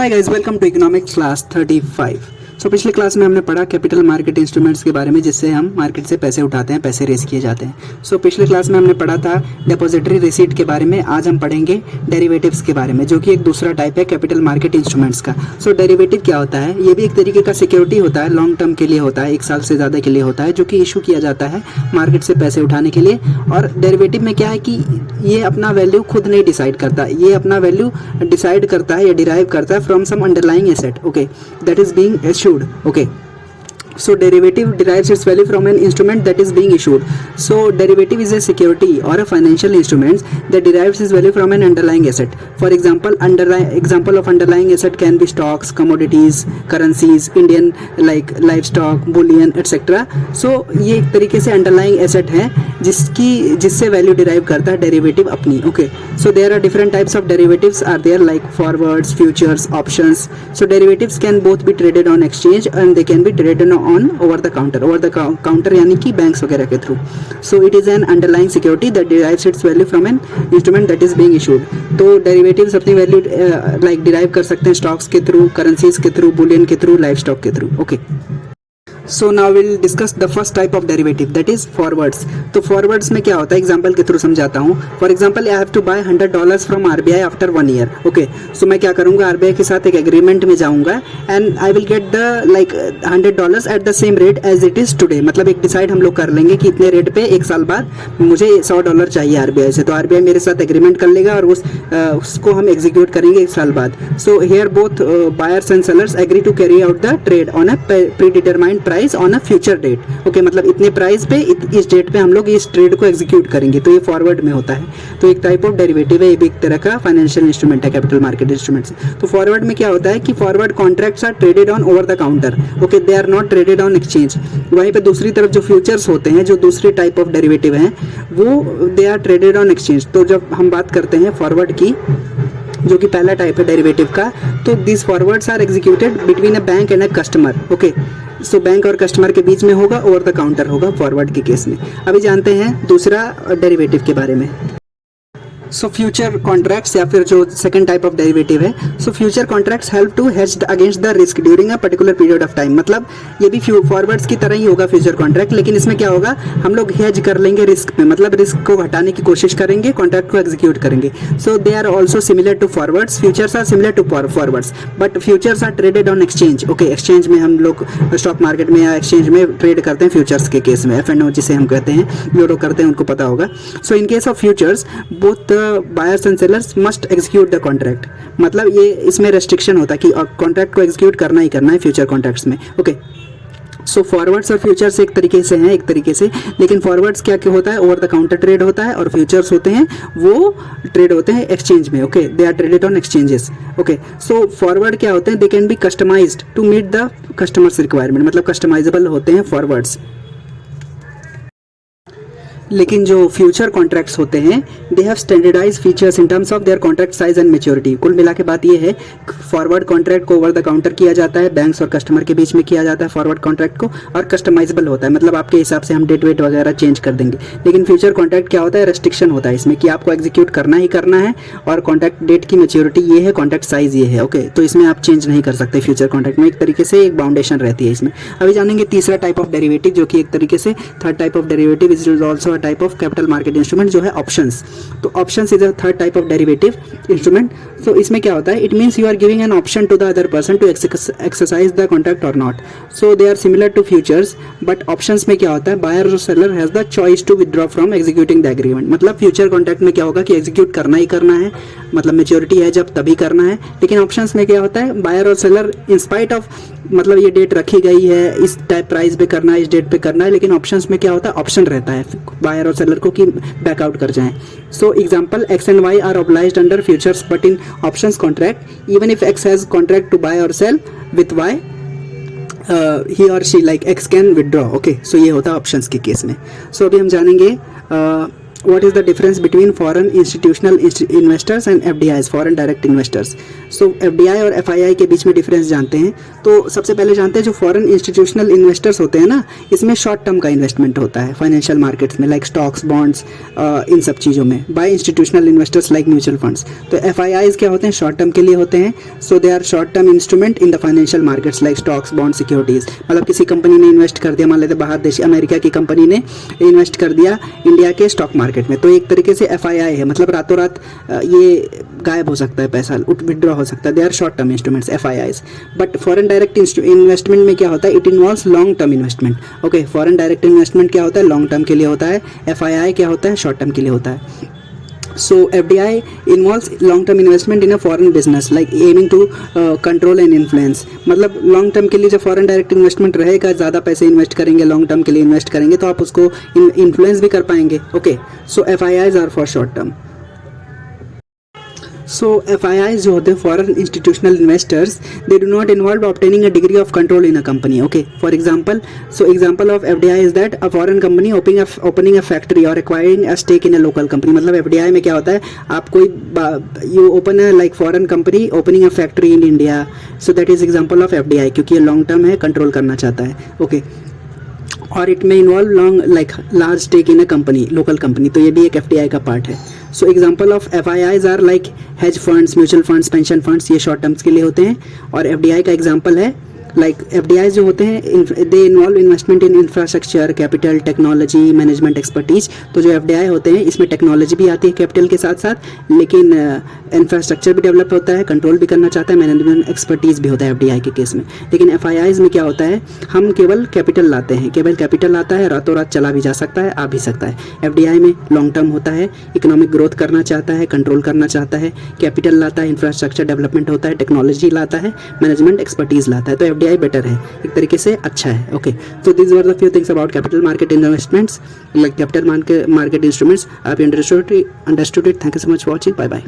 Hi guys, welcome to economics class 35। पिछले class में हमने पढ़ा कैपिटल मार्केट इंस्ट्रूमेंट्स के बारे में, जिससे हम मार्केट से पैसे उठाते हैं, पैसे रेस किए जाते हैं। पिछले क्लास में हमने पढ़ा था डिपॉजिटरी रिसीट के बारे में। आज हम पढ़ेंगे डेरिवेटिव्स के बारे में, जो कि एक दूसरा टाइप है कैपिटल मार्केट इंस्ट्रूमेंट्स का। डेरिवेटिव क्या होता है? ये भी एक तरीके का सिक्योरिटी होता है, लॉन्ग टर्म के लिए होता है, 1 साल से ज़्यादा के लिए होता है, जो कि इशू किया जाता है मार्केट से पैसे उठाने के लिए। और डेरिवेटिव में क्या है कि ये अपना वैल्यू खुद नहीं डिसाइड करता, ये अपना वैल्यू डिसाइड करता है या डिराइव करता है from some underlying asset, okay, that is being issued, okay. So derivative derives its value from an instrument that is being issued. So derivative is a security or a financial instrument that derives its value from an underlying asset. For example, example of underlying asset can be stocks, commodities, currencies, Indian like livestock, bullion, etc. So ये एक तरीके से underlying asset है जिससे value derive करता है derivative अपनी, okay. So there are different types of derivatives are there, like forwards, futures, options. So derivatives can both be traded on exchange and they can be traded on over the counter यानी कि banks वगैरह के through. So it is an underlying security that derives its value from an instrument that is being issued. तो derivatives अपनी value like derive कर सकते हैं stocks के थ्रू, करेंसीज के थ्रू, बुलियन के थ्रू, लाइव स्टॉक के through, okay. So now we'll discuss the first type of derivative, that is forwards. तो forwards में क्या होता है, एग्जाम्पल के थ्रू समझाता हूँ. For example I have to buy $100 from RBI after 1 year, okay. So मैं क्या करूँगा, RBI के साथ एक एग्रीमेंट में जाऊँगा and I will get the like $100 at the same rate as it is today. मतलब एक डिसाइड हम लोग कर लेंगे कि इतने रेट पे 1 साल बाद मुझे $100 चाहिए RBI से, तो RBI मेरे साथ एग्रीमेंट कर लेगा और उसको हम एग्जीक्यूट करेंगे 1 साल बाद. So here both buyers and sellers agree to carry out the trade on a predetermined price on a future date, okay. मतलब इतने प्राइस पे इस डेट पे हम लोग इस ट्रेड को एग्जीक्यूट करेंगे. तो ये फॉरवर्ड में होता है. तो एक टाइप ऑफ डेरिवेटिव है, ये भी एक तरह का फाइनेंशियल इंस्ट्रूमेंट है कैपिटल मार्केट इंस्ट्रूमेंट्स. तो फॉरवर्ड में क्या होता है कि forward contracts are traded on over the counter, okay, they are not traded on exchange. वहीं पे दूसरी तरफ जो फ्यूचर्स होते हैं, जो दूसरे टाइप ऑफ डेरिवेटिव हैं, वो they are traded on exchange. तो जब हम बात करते हैं फॉरवर्ड की, जो कि पहला टाइप है डेरिवेटिव का, तो this forwards are executed between a bank and a customer, okay. So bank और कस्टमर के बीच में होगा, ओवर द काउंटर होगा फॉरवर्ड के केस में. अभी जानते हैं दूसरा डेरिवेटिव के बारे में. सो फ्यूचर कॉन्ट्रैक्ट्स या फिर जो सेकंड टाइप ऑफ डेरिवेटिव है, so future contracts help to hedge against the risk during a particular period of time. मतलब ये भी फॉरवर्ड्स की तरह ही होगा फ्यूचर कॉन्ट्रैक्ट, लेकिन इसमें क्या होगा, हम लोग हेज कर लेंगे रिस्क में, मतलब रिस्क को हटाने की कोशिश करेंगे, कॉन्ट्रैक्ट को एग्जीक्यूट करेंगे. So they are also similar to forwards. Futures are similar to forwards, but futures are traded on exchange, okay. Exchange में हम लोग स्टॉक मार्केट में या एक्सचेंज में ट्रेड करते हैं फ्यूचर्स के केस में, F&O जिसे हम कहते हैं, जो लोग करते हैं उनको पता होगा. So in case of futures both buyers and sellers must execute the contract. मतलब ये इसमें रेस्ट्रिक्शन होता है कि कॉन्ट्रैक्ट को एग्जीक्यूट करना ही करना है फ्यूचर कॉन्ट्रैक्ट्स में, ओके. सो फॉरवर्ड्स और फ्यूचर्स एक तरीके से हैं, एक तरीके से, लेकिन फॉरवर्ड्स क्या क्या होता है, ओवर द काउंटर ट्रेड होता है, और फ्यूचर्स होते हैं वो ट्रेड होते हैं एक्सचेंज में, okay. They are traded on exchanges, okay. So forward क्या होते हैं, they can be customised to meet the customers requirement. मतलब कस्टमाइजेबल होते हैं फॉरवर्ड्स. लेकिन जो फ्यूचर कॉन्ट्रैक्ट्स होते हैं, they have standardise features in terms of their contract size and maturity. कुल मिला के बात ये है, फॉरवर्ड कॉन्ट्रैक्ट को ओवर द काउंटर किया जाता है, बैंक्स और कस्टमर के बीच में किया जाता है फॉरवर्ड कॉन्ट्रैक्ट को, और कस्टमाइजेबल होता है, मतलब आपके हिसाब से हम डेट वेट वगैरह चेंज कर देंगे. लेकिन फ्यूचर कॉन्ट्रैक्ट क्या होता है, रेस्ट्रिक्शन होता है इसमें कि आपको एग्जीक्यूट करना ही करना है, और कॉन्ट्रैक्ट डेट की मैच्योरिटी ये है, कॉन्ट्रैक्ट साइज ये है, ओके. तो इसमें आप चेंज नहीं कर सकते फ्यूचर कॉन्ट्रैक्ट में. एक तरीके से एक बाउंडेशन रहती है इसमें. अभी जानेंगे तीसरा टाइप ऑफ डेरिवेटिव, जो कि एक तरीके से third type of derivative is also a type of capital market instrument, जो है ऑप्शंस. तो options is a third type of derivative instrument. So इसमें क्या होता है, it means you are giving an option to the other person to exercise the contract or not. So they are similar to futures, but options में क्या होता है, buyer और seller has the choice to withdraw from executing the agreement. मतलब future contract में क्या होगा कि एग्जीक्यूट करना ही करना है, मतलब मेच्योरिटी है जब तभी करना है. लेकिन ऑप्शंस में क्या होता है, बायर और सेलर इंस्पाइट ऑफ, मतलब ये डेट रखी गई है, इस टाइप प्राइस पे करना है, इस डेट पे करना है, लेकिन ऑप्शंस में क्या होता है, ऑप्शन रहता है बायर और सेलर को कि बैकआउट कर जाएं. So example, X and Y are obliged under futures, but in options contract even if X has contract to buy or sell with Y, he or she like X can withdraw, okay. So ये होता है options के case में. सो अभी हम जानेंगे what is the difference between foreign institutional investors and FDIs, foreign direct investors? So FDI और FII के बीच में डिफरेंस जानते हैं। तो सबसे पहले जानते हैं जो फॉरेन इंस्टीट्यूशनल इन्वेस्टर्स होते हैं ना, इसमें शॉर्ट टर्म का इन्वेस्टमेंट होता है फाइनेंशियल मार्केट्स में, लाइक स्टॉक्स, बॉन्ड्स, इन सब चीज़ों में, by institutional investors like mutual funds. तो FIIs क्या होते हैं, शॉर्ट टर्म के लिए होते हैं। So they are short term instrument in the financial markets like stocks, bond, securities. मतलब किसी कंपनी ने इन्वेस्ट कर दिया, मान लेते बाहर देश अमेरिका की कंपनी ने इन्वेस्ट कर दिया इंडिया के स्टॉक मार्केट में, तो एक तरीके से FII है, मतलब रातों रात ये गायब हो सकता है, पैसा विड्रॉ हो सकता है। They are short term instruments FIIs। But foreign direct investment में क्या होता है, it involves long term investment. Okay, foreign direct investment क्या होता है, लॉन्ग टर्म के लिए होता है। FII क्या होता है, शॉर्ट टर्म के लिए होता है। So FDI involves long-term investment in a foreign business, like aiming to control and influence। मतलब लॉन्ग टर्म के लिए जब फॉरेन डायरेक्ट इन्वेस्टमेंट रहेगा, ज़्यादा पैसे इन्वेस्ट करेंगे, लॉन्ग टर्म के लिए इन्वेस्ट करेंगे, तो आप उसको इन्फ्लुएंस भी कर पाएंगे। Okay, so FIIs are for short term. So FIIs जो होते हैं foreign institutional investors, they do not involve obtaining a degree of control in a company. Okay, for example, so example of FDI is that a foreign company opening a factory or acquiring a stake in a local company. मतलब FDI में क्या होता है, आप कोई you open a like foreign company opening a factory in India, so that is example of FDI, क्योंकि ये long term है, कंट्रोल करना चाहता है। ओके, और इट में involve long like large stake in a company, local company, तो ये भी एक FDI का पार्ट है। So example of FIIs are like hedge funds, mutual funds, pension funds, ये शॉर्ट टर्म्स के लिए होते हैं। और FDI का एग्जांपल है लाइक FDIs जो होते हैं, they involve investment in infrastructure, capital, technology, management, expertise. तो जो FDI होते हैं इसमें टेक्नोलॉजी भी आती है कैपिटल के साथ साथ, लेकिन इंफ्रास्ट्रक्चर भी डेवलप होता है, कंट्रोल भी करना चाहता है, मैनेजमेंट एक्सपर्टीज भी होता है FDI के केस में। लेकिन FIIs में क्या होता है, हम केवल कैपिटल लाते हैं, केवल कैपिटल आता है, रातों रात चला भी जा सकता है, आ भी सकता है। FDI में लॉन्ग टर्म होता है, इकोनॉमिक ग्रोथ करना चाहता है, कंट्रोल करना चाहता है, कैपिटल लाता है, इंफ्रास्ट्रक्चर डेवलपमेंट होता है, टेक्नोलॉजी लाता है, मैनेजमेंट एक्सपर्टीज लाता है। तो FDI बेटर है, एक तरीके से अच्छा है। ओके, तो this were the few things about capital market investments, like capital market instruments. आप understood it. Thank you so much for watching. Bye bye.